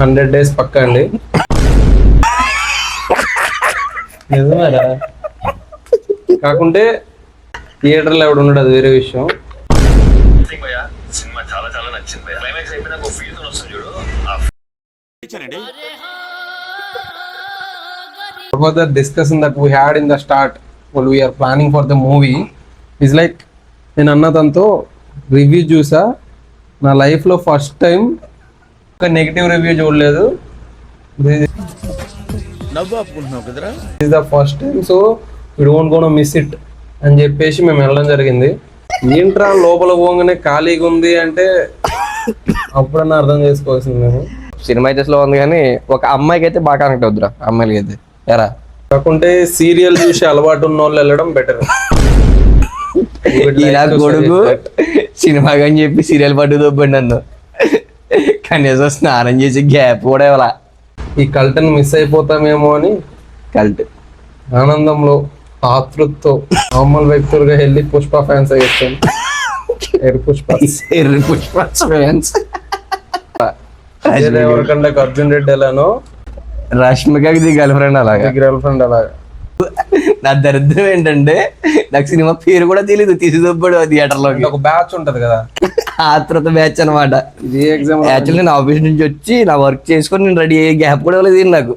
100 days పక్కా అండి. నిజమేరా, కాకుంటే థియేటర్లో ఎవడు ఉన్నాడు అది వేరే విషయం. సినిమా చాలా చాలా నచ్చింది. క్లైమాక్స్ అయిపోయినా ఒక ఫీల్ వస్తుంది చూడు. About the discussion that we had in the start while we are planning for the movie is like, నేను అన్నదంతో రివ్యూ చూసా, నా లైఫ్లో ఫస్ట్ టైం ఒక నెగిటివ్ రివ్యూ చూడలేదు. Is the first time, so you don't gonna miss it అని చెప్పేసి మేము వెళ్ళడం జరిగింది. ఏంట్రా లోపల పోగానే ఖాళీగా ఉంది అంటే అప్పుడన్నా అర్థం చేసుకోవాల్సింది మేము. సినిమా అయితే స్లో ఉంది కానీ ఒక అమ్మాయికి అయితే బాగా కనెక్ట్ అవుద్దురా, అమ్మాయిలకి అయితే ఎరా. కాకుంటే సీరియల్ చూసి అలవాటు ఉన్న వాళ్ళు వెళ్ళడం బెటర్. ఇలా కొడుకు సినిమా అని చెప్పి సీరియల్ పట్టు దొబ్బండి నన్ను, కనీసం స్నానం చేసి గ్యాప్ కూడా ఇవ్వాల. ఈ కల్టన్ మిస్ అయిపోతామేమో అని కల్ట్ ఆనందంలో ఆతృతతో నార్మల్ వ్యక్తులుగా వెళ్ళి పుష్ప ఫ్యాన్స్ అయ్యాను. పుష్ప ఫ్యాన్స్. అజయ్ దేవరకొండకి అర్జున్ రెడ్డి ఎలానో రష్మికకి గర్ల్ ఫ్రెండ్ అలాగా, గర్ల్ ఫ్రెండ్ అలాగా. నా దరిద్రం ఏంటంటే నాకు సినిమా పేరు కూడా తెలీదు, తీసి దొబ్బడు థియేటర్ లో. ఒక బ్యాచ్ ఉంటది కదా, ఆతృత బ్యాచ్ అనమాట. యాక్చువల్లీ నేను ఆఫీస్ నుంచి వచ్చి నా వర్క్ చేసుకొని నేను రెడీ అయ్యే గ్యాప్ కూడా లేదు నాకు.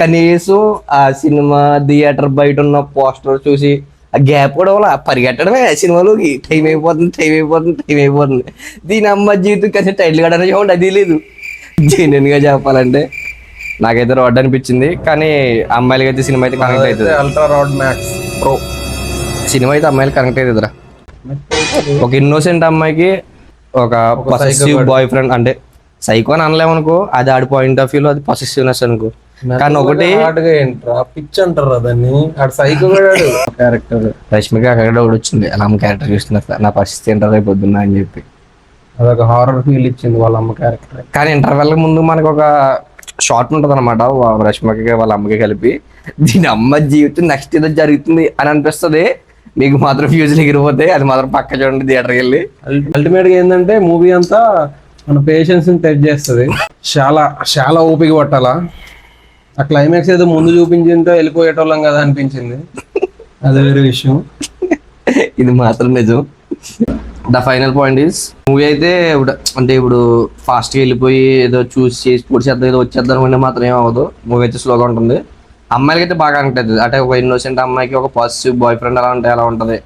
కనీసం ఆ సినిమా థియేటర్ బయట ఉన్న పోస్టర్ చూసి ఆ గ్యాప్ కూడా వల్ల పరిగెట్టడమే సినిమాలోకి. టైం అయిపోతుంది. దీని అమ్మ జీవితం కనీసం టైటిల్ కూడా చూడండి అది లేదు. జెన్యున్ గా చెప్పాలంటే నాకైతే రాడ్ అనిపించింది, కానీ అమ్మాయిలకి అయితే సినిమా అయితే కనెక్ట్ అవుతుంది. Ultra rod max pro cinema అయితే అమ్మాయిలు కనెక్ట్ అవుతుందిరా. ఒక ఇన్నోసెంట్ అమ్మాయికి ఒక పొసెసివ్ బాయ్ ఫ్రెండ్, అంటే సైకో అని అనలేమనుకో, అది ఆడి పాయింట్ ఆఫ్ వ్యూలో అది పొసెసివ్నెస్ అనుకో. కానీ ఒకటి పిచ్ అంటారు దాన్ని, ఆడు సైకో క్యారెక్టర్. రష్మిక అక్కడ ఒకటి వచ్చింది అలా అమ్మ క్యారెక్టర్ చూస్తున్నారు, నా పరిస్థితి ఏంటారు రేపు పొద్దున్న అని చెప్పి అదొక హారర్ ఫీల్ ఇచ్చింది వాళ్ళ అమ్మ క్యారెక్టర్. కానీ ఇంటర్వెల్ ముందు మనకు ఒక షార్ట్ ఉంటుంది అనమాట రష్మికకి వాళ్ళ అమ్మకి కలిపి, దీని అమ్మ జీవితం నెక్స్ట్ ఏదో జరుగుతుంది అని అనిపిస్తుంది. మీకు మాత్రం ఫ్యూజులు ఎగిరిపోతే అది మాత్రం పక్క చూడండి థియేటర్కి వెళ్ళి. అల్టిమేట్ గా ఏంటంటే మూవీ అంతా మన పేషెన్స్ ని టెస్ట్ చేస్తుంది. చాలా చాలా ఓపిక పట్టాలా. ఆ క్లైమాక్స్ ఏదో ముందు చూపించిందో వెళ్ళిపోయేటోళ్ళం కదా అనిపించింది, అది వేరే విషయం. ఇది మాత్రం నిజం. The final point is movie అయితే అంటే ఇప్పుడు ఫాస్ట్ గా వెళ్ళిపోయి ఏదో చూసి చేసి పొడిచేద్దాం ఏదో వచ్చేద్దాం అనుకుంటే మాత్రం ఏం అవ్వదు. మూవీ అయితే స్లోగా ఉంటుంది. అమ్మాయిలకి అయితే బాగా కనెక్ట్ అవుతుంది. అంటే ఒక ఇన్నోసెంట్ అమ్మాయికి ఒక పాజిటివ్ బాయ్ ఫ్రెండ్ అలా ఉంటే అలా ఉంటుంది.